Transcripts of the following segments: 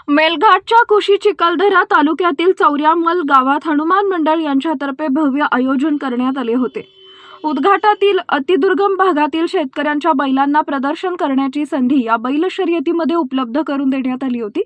मेलघाटच्या कुशी चिखलदरा तालुक्यातील चौऱ्यामल गावात हनुमान मंडळ यांच्यातर्फे भव्य आयोजन करण्यात आले होते। उद्घाटातील अतिदुर्गम भागातील शेतकऱ्यांच्या बैलांना प्रदर्शन करण्याची संधी या बैल शर्यतीमध्ये उपलब्ध करून देण्यात आली होती।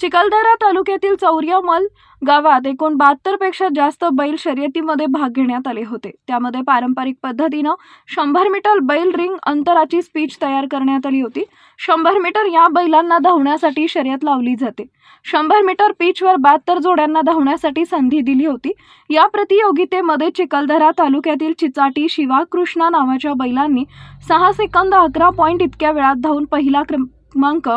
चिखलदरा तालुक्यातील चौऱ्यामल गावात एकूण 72 पेक्षा जास्त बैल शर्यतीमध्ये भाग घेण्यात आले होते। त्यामध्ये पारंपरिक पद्धतीने 100 मीटर बैल रिंग अंतराची स्पीच तयार करण्यात आली होती। 100 मीटर या बैलांना धावण्यासाठी शर्यत लावली जाते। 100 मीटर पिचवर 72 जोड्यांना धावण्यासाठी संधी दिली होती। या प्रतियोगितेमध्ये चिखलदरा तालुक्यातील चिचाटी शिवा कृष्णा नावाच्या बैलांनी 6 सेकंद 11 पॉइंट इतक्या वेळात धावून पहिला क्रमांक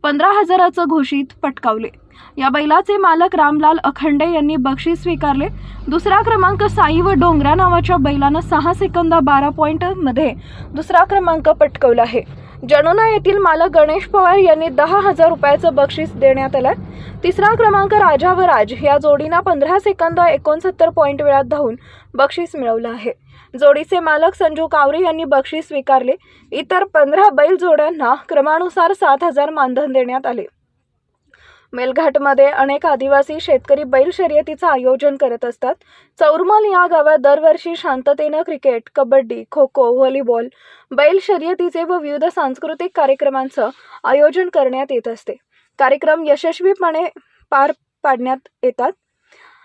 15,000चं घोषित पटकावले। या बैलाचे मालक रामलाल अखंडे यांनी बक्षीस स्वीकारले। दुसरा क्रमांक साई व डोंगरा नावाच्या बैलानं 6 सेकंद 12 पॉइंट मध्ये दुसरा क्रमांक पटकावला आहे। जणोना येथील मालक गणेश पवार यांनी 10,000 रुपयाचं बक्षीस देण्यात आलं। तिसरा क्रमांक राजा व राज या जोडीनं 15 सेकंद 69 पॉइंट वेळात धावून बक्षीस मिळवलं आहे। जोडीचे मालक संजू कावरे यांनी बक्षीस स्वीकारले। इतर 15 बैल जोड्यांना क्रमानुसार 7,000 मानधन देण्यात आले। मेलघाटमध्ये अनेक आदिवासी शेतकरी बैल शर्यतीचं आयोजन करत असतात। चौरमल या गावात दरवर्षी शांततेनं क्रिकेट, कबड्डी, खो खो, व्हॉलीबॉल, बैल शर्यतीचे व विविध सांस्कृतिक कार्यक्रमांचं आयोजन करण्यात येत असते। कार्यक्रम यशस्वीपणे पार पाडण्यात येतात।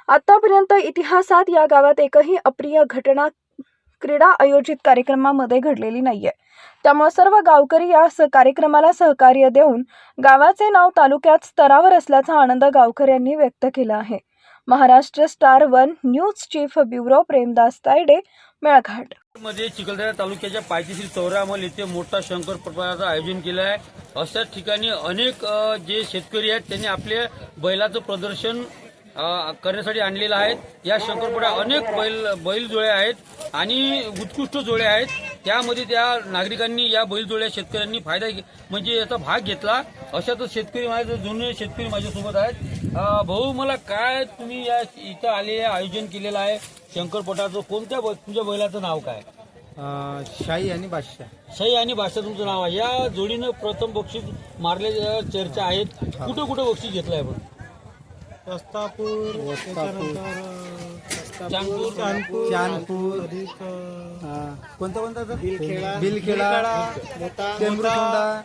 आतापर्यंत इतिहासात या गावात एकही अप्रिय घटना क्रीडा आयोजित कार्यक्रमामध्ये घडलेली नाहीये। त्यामुळे सर्व गावकरी या कार्यक्रमाला सहकार्य देऊन गावाचे नाव तालुक्यात स्तरावर असल्याचा आनंद गावकऱ्यांनी व्यक्त केला आहे। Maharashtra star 1 news chief bureau Premdas Tayde, Melghat मध्ये चिखलदरा तालुक्याच्या पायथ्याशी चौऱ्यामल येथे मोठा शंकरपटाचं आयोजन केलं आहे। अशाच ठिकाणी अनेक जे शेतकरी आहेत त्यांनी आपल्या बैलाचं प्रदर्शन करण्यासाठी आणलेलं आहे। या शंकरपटात अनेक बैल जोडे आहेत आणि उत्कृष्ट जोडे आहेत। त्यामध्ये त्या नागरिकांनी या बैल जोड्या शेतकऱ्यांनी फायदा म्हणजे याचा भाग घेतला। अशातच शेतकरी माझे जुने शेतकरी माझ्यासोबत आहेत। भाऊ, मला काय तुम्ही या इथं आले आयोजन केलेलं आहे शंकरपटाचं, कोणत्या तुमच्या बैलाचं नाव काय? शाही आणि बादशाह। शाही आणि बादशाह तुमचं नाव आहे। या जोडीनं प्रथम बक्षीस मारले चर्चा आहेत। कुठं कुठं बक्षीस घेतलंय आपण? वस्तापूर, चांदपूर, कोणता बिलखेडा,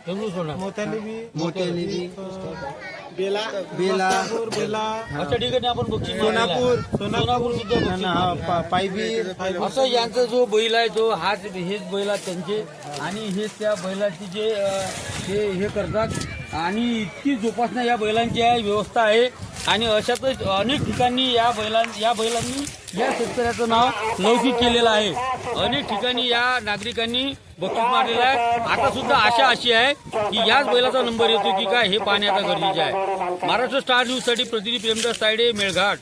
टेंबूसोंडा, मोत्यालिबी, बेला, अशा ठिकाणी आपण बक्षीस सोनापूर सुद्धा पायबीर असं यांचा जो बैल आहे तो हेच बैल आहेत त्यांचे आणि हेच त्या बैलाची जे हे करतात आणि इतकी जोपासना या बैलांची व्यवस्था आहे। आणि अशातच अनेक ठिकाणी या बैलांनी या शेतकऱ्याचं नाव लौकिक केलेलं आहे। अनेक ठिकाणी या नागरिकांनी बक्षीस मारलेलं आहे। आता सुद्धा आशा अशी आहे की याच बैलाचा नंबर येतो की काय हे पाहणे आता गरजेचे आहे। महाराष्ट्र स्टार न्यूजसाठी प्रतिनिधी प्रेमदास तायडे, मेळघाट।